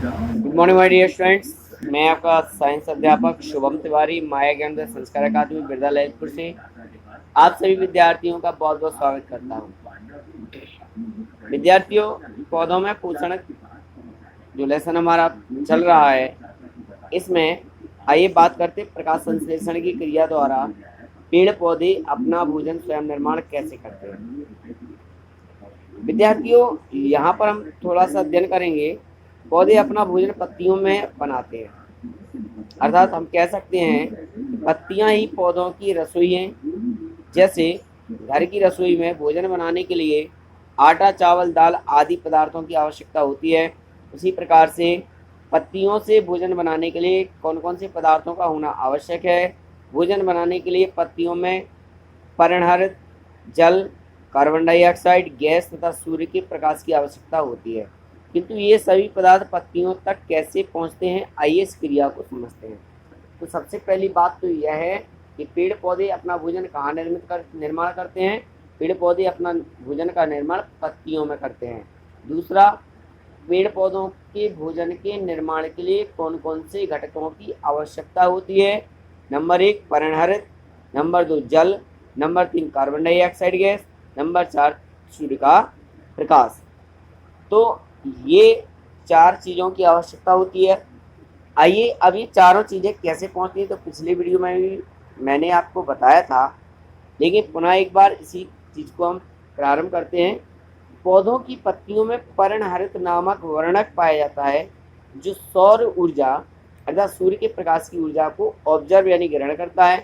Good morning my dear students. मैं आपका science अध्यापक शुभम तिवारी माया ज्ञान संस्कार अकादमी बिरला ललितपुर से आप सभी विद्यार्थियों का बहुत बहुत स्वागत करता हूं। विद्यार्थियों, पौधों में पोषण जो लेसन हमारा चल रहा है, इसमें आइए बात करते प्रकाश संश्लेषण की क्रिया द्वारा पेड़ पौधे अपना भोजन स्वयं निर्माण कैसे करते हैं। विद्यार्थियों, यहाँ पर हम थोड़ा सा अध्ययन करेंगे। पौधे अपना भोजन पत्तियों में बनाते हैं, अर्थात हम कह सकते हैं पत्तियां ही पौधों की रसोई हैं। जैसे घर की रसोई में भोजन बनाने के लिए आटा, चावल, दाल आदि पदार्थों की आवश्यकता होती है, उसी प्रकार से पत्तियों से भोजन बनाने के लिए कौन कौन से पदार्थों का होना आवश्यक है। भोजन बनाने के लिए पत्तियों में पर्णहरित, जल, कार्बन डाइऑक्साइड गैस तथा सूर्य के प्रकाश की आवश्यकता होती है। किंतु ये सभी पदार्थ पत्तियों तक कैसे पहुंचते हैं, आइए इस क्रिया को समझते हैं। तो सबसे पहली बात तो यह है कि पेड़ पौधे अपना भोजन कहाँ निर्माण करते हैं। पेड़ पौधे अपना भोजन का निर्माण पत्तियों में करते हैं। दूसरा, पेड़ पौधों के भोजन के निर्माण के लिए कौन कौन से घटकों की आवश्यकता होती है। नंबर 1 पर्णहरित, नंबर 2 जल, number 3 carbon dioxide gas, number 4 सूर्य का प्रकाश। तो ये 4 चीज़ों की आवश्यकता होती है। आइए अब ये चारों चीज़ें कैसे पहुंचती हैं, तो पिछले वीडियो में भी मैंने आपको बताया था, लेकिन पुनः एक बार इसी चीज़ को हम प्रारंभ करते हैं। पौधों की पत्तियों में पर्णहरित नामक वर्णक पाया जाता है, जो सौर ऊर्जा अर्थात सूर्य के प्रकाश की ऊर्जा को ऑब्जर्व यानी ग्रहण करता है।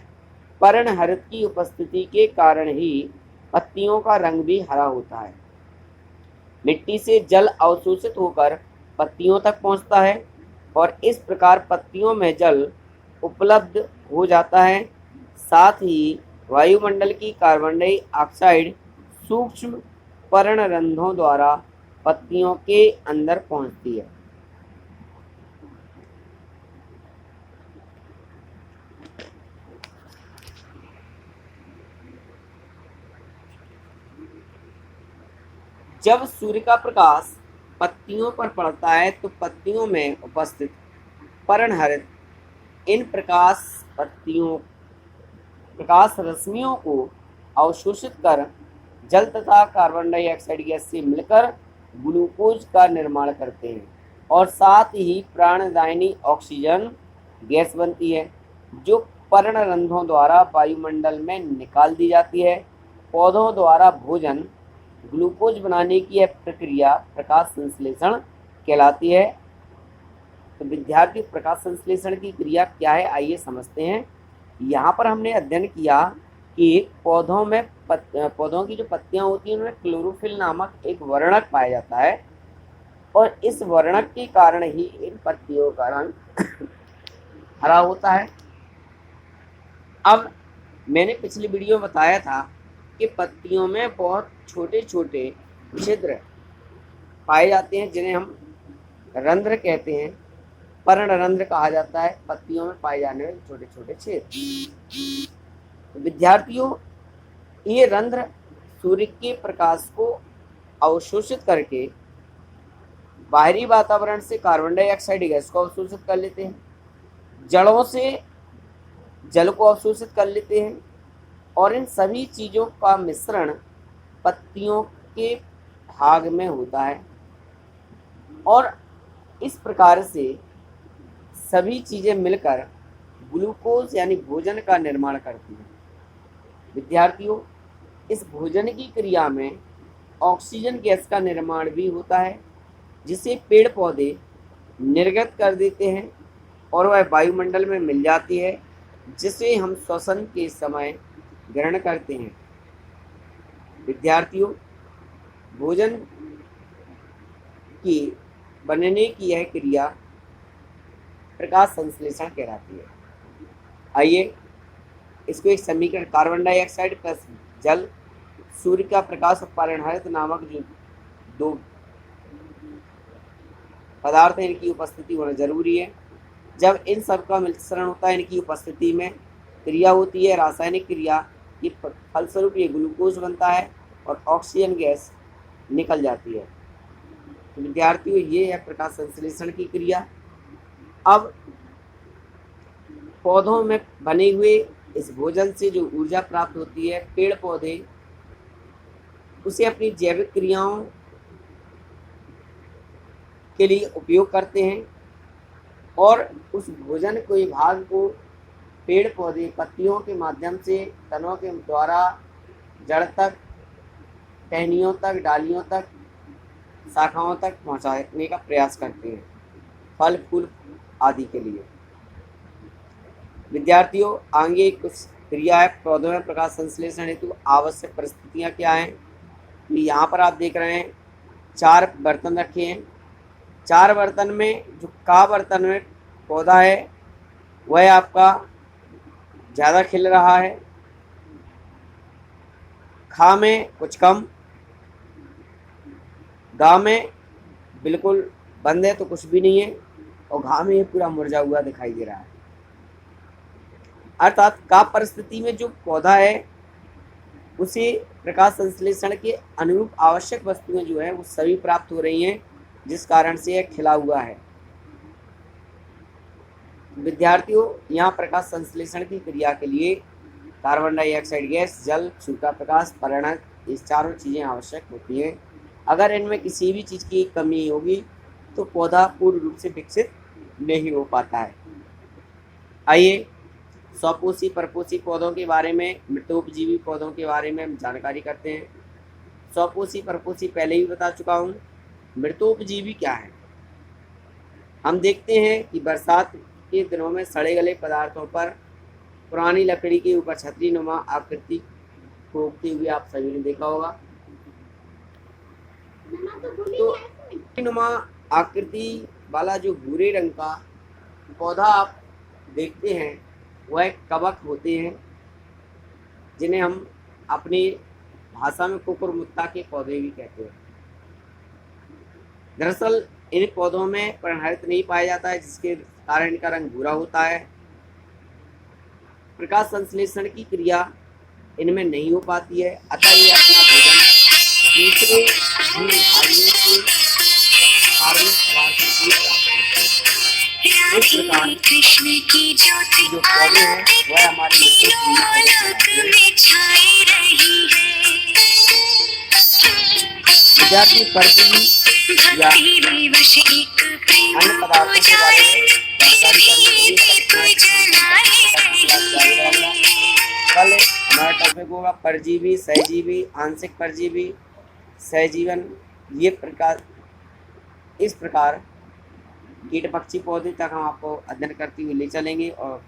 पर्णहरित की उपस्थिति के कारण ही पत्तियों का रंग भी हरा होता है। मिट्टी से जल अवशोषित होकर पत्तियों तक पहुंचता है और इस प्रकार पत्तियों में जल उपलब्ध हो जाता है। साथ ही वायुमंडल की कार्बन डाइऑक्साइड सूक्ष्म पर्णरंध्रों द्वारा पत्तियों के अंदर पहुंचती है। जब सूर्य का प्रकाश पत्तियों पर पड़ता है तो पत्तियों में उपस्थित पर्णहरित इन प्रकाश रश्मियों को अवशोषित कर जल तथा कार्बन डाइऑक्साइड गैस से मिलकर ग्लूकोज का निर्माण करते हैं और साथ ही प्राणदायिनी ऑक्सीजन गैस बनती है, जो पर्णरंध्रों द्वारा वायुमंडल में निकाल दी जाती है। पौधों द्वारा भोजन ग्लूकोज बनाने की यह प्रक्रिया प्रकाश संश्लेषण कहलाती है। तो विद्यार्थी, प्रकाश संश्लेषण की क्रिया क्या है, आइए समझते हैं। यहाँ पर हमने अध्ययन किया कि पौधों की जो पत्तियाँ होती हैं उनमें क्लोरोफिल नामक एक वर्णक पाया जाता है और इस वर्णक के कारण ही इन पत्तियों का रंग हरा होता है। अब मैंने पिछली वीडियो में बताया था कि पत्तियों में बहुत छोटे छोटे छिद्र पाए जाते हैं, जिन्हें हम रंध्र कहते हैं। पर्णरंध्र कहा जाता है पत्तियों में पाए जाने वाले छोटे छोटे छेद। विद्यार्थियों, ये रंध्र सूर्य के प्रकाश को अवशोषित करके बाहरी वातावरण से कार्बन डाइऑक्साइड गैस को अवशोषित कर लेते हैं, जड़ों से जल को अवशोषित कर लेते हैं और इन सभी चीज़ों का मिश्रण पत्तियों के भाग में होता है और इस प्रकार से सभी चीज़ें मिलकर ग्लूकोज यानी भोजन का निर्माण करती हैं। विद्यार्थियों, इस भोजन की क्रिया में ऑक्सीजन गैस का निर्माण भी होता है, जिसे पेड़ पौधे निर्गत कर देते हैं और वह वायुमंडल में मिल जाती है, जिसे हम श्वसन के समय ग्रहण करते हैं। विद्यार्थियों, भोजन की बनने की यह क्रिया प्रकाश संश्लेषण कहलाती है। आइए इसको एक समीकरण, कार्बन डाइऑक्साइड प्लस जल, सूर्य का प्रकाश और पर्णहरित नामक जो 2 पदार्थ हैं, इनकी उपस्थिति होना जरूरी है। जब इन सब का मिश्रण होता है, इनकी उपस्थिति में क्रिया होती है, रासायनिक क्रिया की फलस्वरूप ये ग्लूकोज बनता है और ऑक्सीजन गैस निकल जाती है। तो विद्यार्थियों ये है प्रकाश संश्लेषण की क्रिया। अब पौधों में बने हुए इस भोजन से जो ऊर्जा प्राप्त होती है, पेड़ पौधे उसे अपनी जैविक क्रियाओं के लिए उपयोग करते हैं और उस भोजन के भाग को पेड़ पौधे पत्तियों के माध्यम से तनों के द्वारा जड़ तक, टहनियों तक, डालियों तक, शाखाओं तक पहुंचाने का प्रयास करते हैं, फल फूल आदि के लिए। विद्यार्थियों आगे कुछ क्रिया है पौधों में प्रकाश संश्लेषण हेतु आवश्यक परिस्थितियां क्या हैं। तो यहाँ पर आप देख रहे हैं 4 बर्तन रखे हैं। 4 बर्तन में जो का बर्तन में पौधा है वह आपका ज़्यादा खिल रहा है, खा में कुछ कम, गा में बिल्कुल बंद है तो कुछ भी नहीं है, और घा में ये पूरा मुरझा हुआ दिखाई दे रहा है। अर्थात का परिस्थिति में जो पौधा है उसे प्रकाश संश्लेषण के अनुरूप आवश्यक वस्तुएं जो है वो सभी प्राप्त हो रही हैं, जिस कारण से यह खिला हुआ है। विद्यार्थियों यहाँ प्रकाश संश्लेषण की क्रिया के लिए कार्बन डाइऑक्साइड गैस, जल, सूर्य प्रकाश, परागण, ये चारों चीज़ें आवश्यक होती हैं। अगर इनमें किसी भी चीज़ की कमी होगी तो पौधा पूर्ण रूप से विकसित नहीं हो पाता है। आइए स्वपोषी परपोषी पौधों के बारे में, मृतोपजीवी पौधों के बारे में हम जानकारी करते हैं। स्वपोषी परपोषी पहले ही बता चुका हूँ। मृतोपजीवी क्या है? हम देखते हैं कि बरसात के दिनों में सड़े गले पदार्थों पर पुरानी लकड़ी के ऊपर छतरी नुमा आकृति को उगते हुए आप सभी ने देखा होगा। तो छतरी नुमा आकृति वाला जो भूरे रंग का पौधा आप देखते हैं वह कवक होते हैं, जिन्हें हम अपनी भाषा में कुकुरमुत्ता के पौधे भी कहते हैं। दरअसल इन पौधों में पर्णहरित नहीं पाया जाता है, जिसके कारण इनका रंग भूरा होता है। प्रकाश संश्लेषण की क्रिया इनमें नहीं हो पाती है, अतः ये अपना भोजन दूसरे जीव भाइयों से कार्बनिक पदार्थों से प्राप्त करते हैं। इस प्रकार जो पौधे हैं वह हमारे विद्यार्थी परजीवी या अन्य पदार्थों के बारे में जानकारी करने के लिए कल हमारा टॉपिक होगा परजीवी, सहजीवी, आंशिक परजीवी, सहजीवन। ये प्रकार, इस प्रकार कीट पक्षी पौधे तक हम आपको अध्ययन करते हुए ले चलेंगे और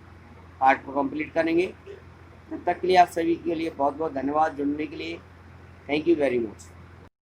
पाठ को कंप्लीट करेंगे। तब तक के लिए आप सभी के लिए बहुत बहुत धन्यवाद जुड़ने के लिए। Thank you very much.